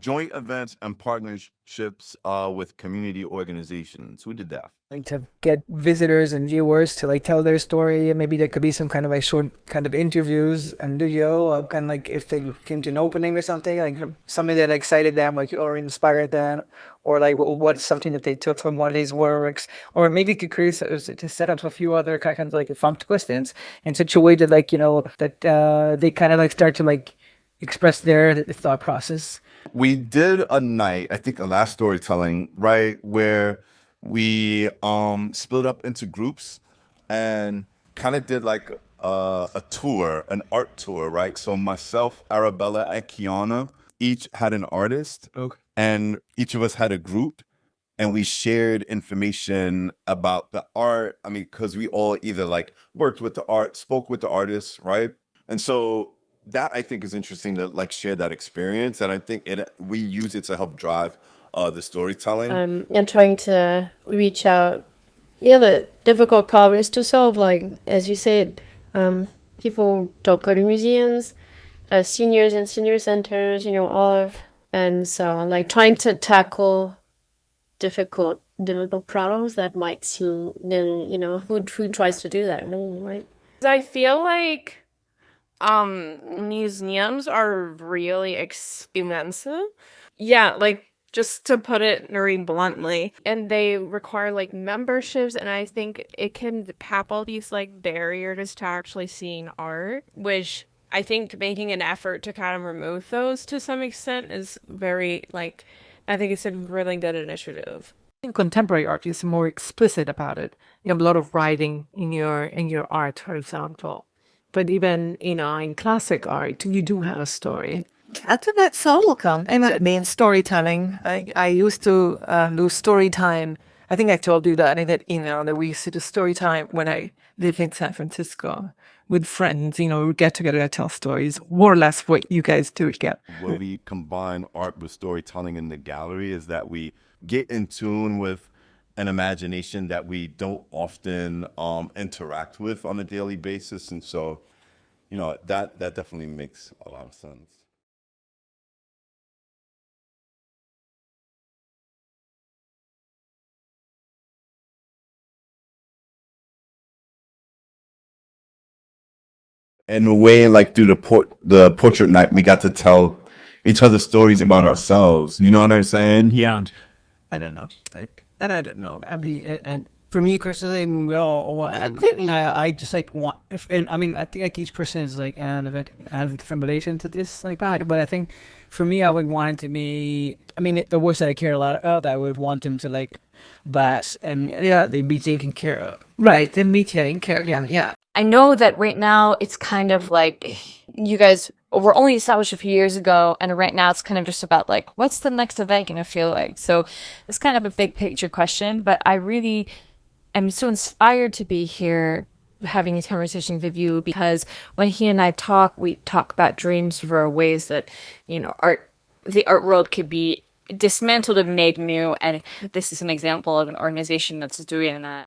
Joint events and partnerships with community organizations. Who did that? Like to get visitors and viewers to like tell their story, and maybe there could be some kind of like short kind of interviews and video of kind of like if they came to an opening or something, like something that excited them, like or inspired them, or like what's something that they took from one of these works, or maybe you could create to set up a few other kind of like fun questions in such a way that like that they kind of like start to like express their thought process. We did a night, I think a last storytelling, right, where we split up into groups and kind of did like a tour, an art tour, right? So myself, Arabella, and Kiana each had an artist, Okay. and each of us had a group, and we shared information about the art. I mean, because we all either like worked with the art, spoke with the artist, right? And so that I think is interesting to like share that experience, and I think we use it to help drive the storytelling. And trying to reach out. Yeah, the difficult problem is to solve, like, as you said, people don't go to museums, seniors and senior centers, and so like trying to tackle difficult problems that might seem, who tries to do that, right? I feel like museums are really expensive. Yeah, like just to put it very bluntly. And they require like memberships, and I think it can have all these like barriers to actually seeing art, which I think making an effort to kind of remove those to some extent is very like, I think it's a really good initiative. In contemporary art, is more explicit about it. You have a lot of writing in your art, for example. But even, in classic art, you do have a story. I think that's so come. I mean, storytelling. I used to do story time. I think I told you that that we used to do story time when I lived in San Francisco with friends. We would get together and tell stories, more or less what you guys do. Yeah. Where we combine art with storytelling in the gallery is that we get in tune with an imagination that we don't often interact with on a daily basis, and so that definitely makes a lot of sense. In a way, like through the portrait night, we got to tell each other stories about ourselves. You know what I'm saying? Yeah. I don't know. I don't know. I mean, and for me personally, I just like want. I think like each person is like have a different relation to this like that. But I think for me, I would want it to be. I mean, the words that I care a lot about, I would want them to like bass and they be taken care of. Right, they be taken care of. Yeah. I know that right now it's kind of like you guys were only established a few years ago, and right now it's kind of just about like, what's the next event gonna feel like? So it's kind of a big picture question, but I really am so inspired to be here having these conversations with you, because when he and I talk, we talk about dreams for ways that, the art world could be dismantled and made new. And this is an example of an organization that's doing that.